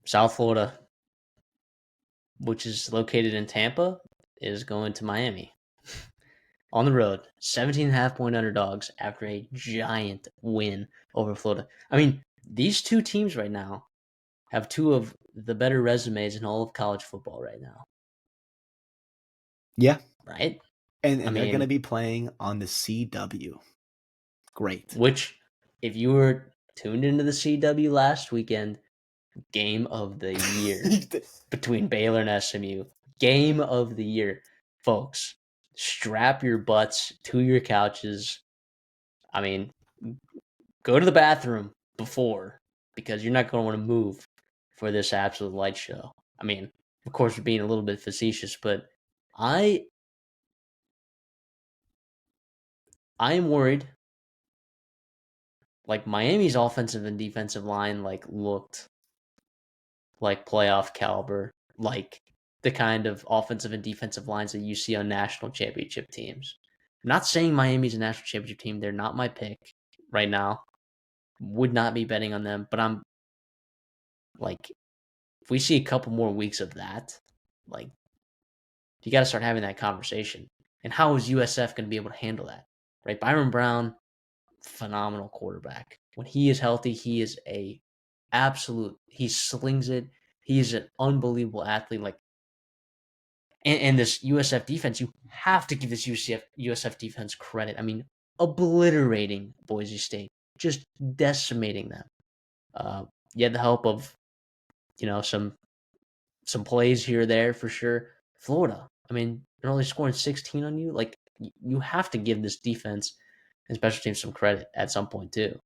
South Florida, which is located in Tampa, is going to Miami on the road. 17.5 point underdogs after a giant win over Florida. I mean, these two teams right now have two of the better resumes in all of college football right now, Yeah, right? I and they're going to mean, be playing on the CW. Great. which, if you were tuned into the CW last weekend, game of the year between Baylor and SMU. Game of the year. Folks, strap your butts to your couches. I mean, go to the bathroom before because you're not going to want to move for this absolute light show. I mean, of course, we're being a little bit facetious, but I I am worried. Like Miami's offensive and defensive line looked like playoff caliber, like the kind of offensive and defensive lines that you see on national championship teams. I'm not saying Miami's a national championship team. They're not my pick right now. Would not be betting on them, but I'm like, if we see a couple more weeks of that, like, you got to start having that conversation. And how is USF going to be able to handle that? Right? Byron Brown, phenomenal quarterback. When he is healthy, he is a absolute. He slings it. He's an unbelievable athlete. Like, and this USF defense, you have to give this USF defense credit. I mean, obliterating Boise State, just decimating them. You had the help of some plays here or there for sure. Florida, I mean, they're only scoring 16 on you. Like, you have to give this defense and special teams some credit at some point too.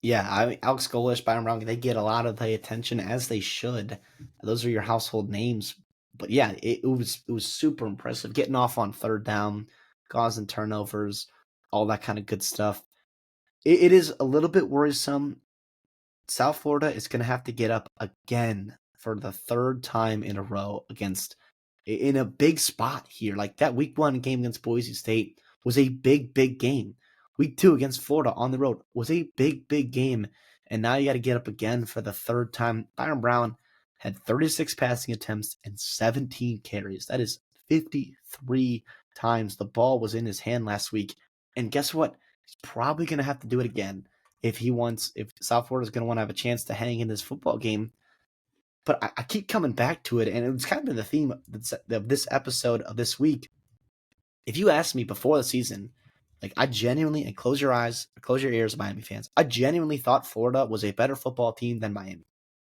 Yeah, I mean, Alex Golish, Byron Brown, they get a lot of the attention as they should. Those are your household names. But yeah, it was super impressive getting off on third down, causing turnovers, all that kind of good stuff. It is a little bit worrisome. South Florida is going to have to get up again for the third time in a row against in a big spot here. Like that week 1 game against Boise State was a big game. Week 2 against Florida on the road was a big game. And now you got to get up again for the third time. Byron Brown had 36 passing attempts and 17 carries. That is 53 times the ball was in his hand last week. And guess what? He's probably going to have to do it again if South Florida is going to want to have a chance to hang in this football game. But I keep coming back to it, and it was kind of been the theme of this episode of this week. If you asked me before the season, like I genuinely, and close your eyes, close your ears, Miami fans, I genuinely thought Florida was a better football team than Miami,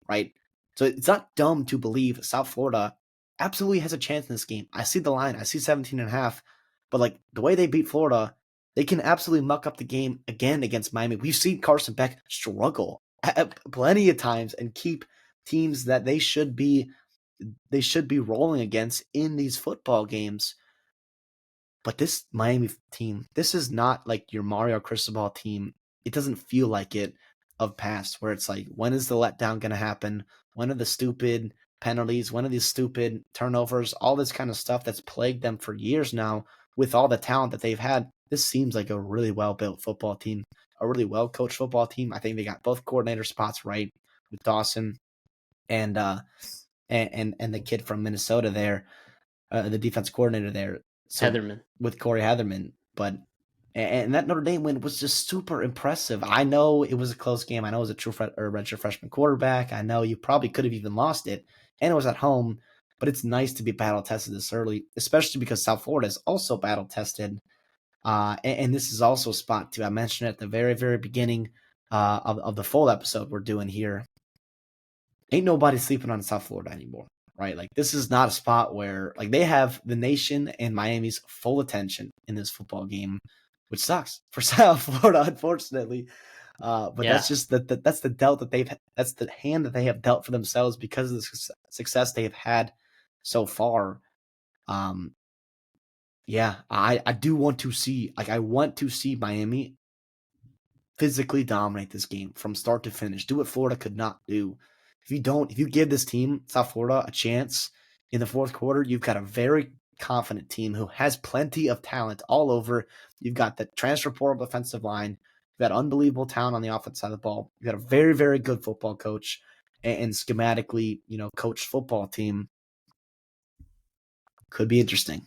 right? So it's not dumb to believe South Florida absolutely has a chance in this game. I see the line, I see 17 and a half, but like the way they beat Florida, they can absolutely muck up the game again against Miami. We've seen Carson Beck struggle plenty of times and keep teams that they should be rolling against in these football games. But this Miami team, this is not like your Mario Cristobal team. It doesn't feel like it of past where it's like, when is the letdown going to happen? When are the stupid penalties? When are these stupid turnovers? All this kind of stuff that's plagued them for years now with all the talent that they've had. This seems like a really well-built football team, a really well-coached football team. I think they got both coordinator spots right with Dawson and and the kid from Minnesota there, the defense coordinator there. So Heatherman. with Corey Heatherman, but and that Notre Dame win was just super impressive. I know it was a close game. I know it was a true or redshirt freshman quarterback. I know you probably could have even lost it, and it was at home. But it's nice to be battle tested this early, especially because South Florida is also battle tested. And this is also a spot too. I mentioned it at the very beginning of the full episode we're doing here. Ain't nobody sleeping on South Florida anymore, right? Like this is not a spot where like they have the nation and Miami's full attention in this football game, which sucks for South Florida, unfortunately. But Yeah. that's just that's that's the hand that they have dealt for themselves because of the success they have had so far. Um, yeah, I do want to see I want to see Miami physically dominate this game from start to finish. Do what Florida could not do. If you give this team, South Florida, a chance in the fourth quarter, you've got a very confident team who has plenty of talent all over. You've got the transfer portal defensive line. You've got unbelievable talent on the offense side of the ball. You've got a very good football coach. and schematically, coached football team. Could be interesting.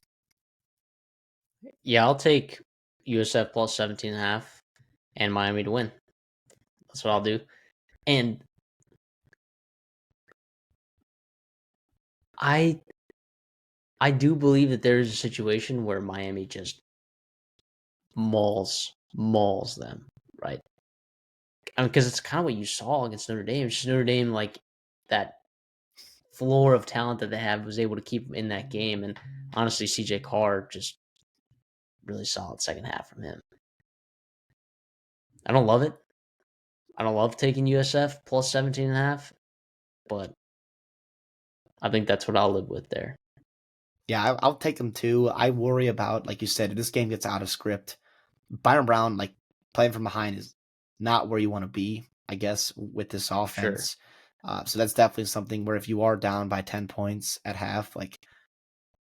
Yeah, I'll take USF plus 17.5 and Miami to win. That's what I'll do. And I I do believe that there is a situation where Miami just mauls them, right? I mean, because it's kind of what you saw against Notre Dame. It's just Notre Dame, like that floor of talent that they have, was able to keep them in that game. And honestly, CJ Carr just really solid second half from him. I don't love it. I don't love taking USF plus 17.5, but I think that's what I'll live with there. Yeah, I'll take them too. I worry about, like you said, if this game gets out of script, Byron Brown, like playing from behind, is not where you want to be, I guess, with this Sure. offense. So that's definitely something where if you are down by 10 points at half, like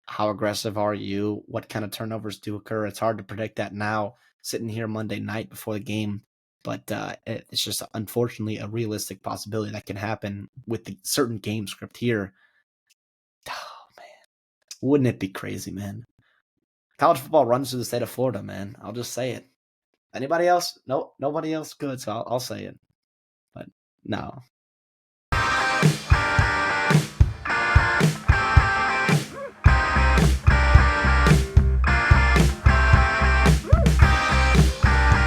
how aggressive are you? What kind of turnovers do occur? It's hard to predict that now, sitting here Monday night before the game. But it's just unfortunately a realistic possibility that can happen with the certain game script here. Oh, man. Wouldn't it be crazy, man? College football runs through the state of Florida, man. I'll just say it. Anybody else? No, nobody else good, so I'll say it. But no,